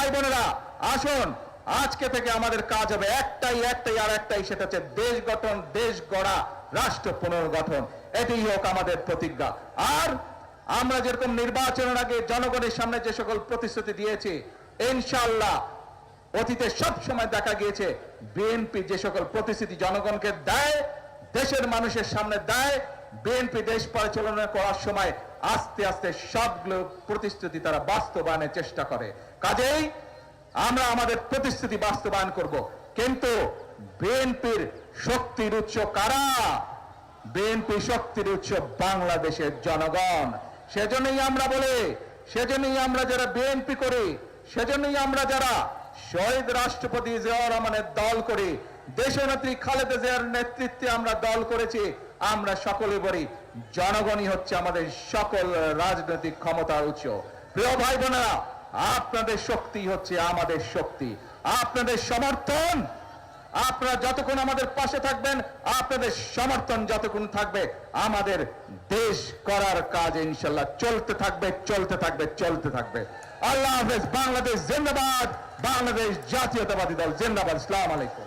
ভাই বোনেরা, আসুন আজকে থেকে আমাদের কাজ হবে একটাই আর একটাই, সেটা হচ্ছে দেশ গঠন, দেশ গড়া, রাষ্ট্র পুনর্গঠন। এটাই হোক আমাদের প্রতিজ্ঞা। আর আমরা যেরকম নির্বাচনের আগে জনগণের সামনে যে সকল প্রতিশ্রুতি দিয়েছি, ইনশাআল্লাহ অতীতে সব সময় দেখা গিয়েছে বিএনপি যে সকল প্রতিশ্রুতি জনগণকে দেয়, দেশের মানুষের সামনে দেয়, বিএনপি দেশ পরিচালনা করার সময় আস্তে আস্তে সবগুলো প্রতিশ্রুতি তারা বাস্তবায়নের চেষ্টা করে। কাজেই আমরা আমাদের প্রতিশ্রুতি বাস্তবায়ন করব। কিন্তু বিএনপির শক্তির উৎস কারা? বিএনপি শক্তির উৎস বাংলাদেশের জনগণ। সেজন্যই আমরা বলি, সেজন্যই আমরা যারা বিএনপি করি, সেজন্যই আমরা যারা শহীদ রাষ্ট্রপতি জিয়াউর রহমানের দল করি, দেশনেত্রী খালেদা জিয়ার নেতৃত্বে আমরা দল করেছি, আমরা সকলে বলি জনগণই হচ্ছে আমাদের সকল রাজনৈতিক ক্ষমতার উৎস। প্রিয় ভাই বোনেরা, আপনাদের শক্তি হচ্ছে আমাদের শক্তি, আপনাদের সমর্থন, আপনারা যতক্ষণ আমাদের পাশে থাকবেন, আপনাদের সমর্থন যতক্ষণ থাকবে, আমাদের দেশ করার কাজ ইনশাআল্লাহ চলতে থাকবে, চলতে থাকবে, চলতে থাকবে। আল্লাহ হাফেজ। বাংলাদেশ জিন্দাবাদ, বাংলাদেশ জাতীয়তাবাদী দল জিন্দাবাদ। আসসালামু আলাইকুম।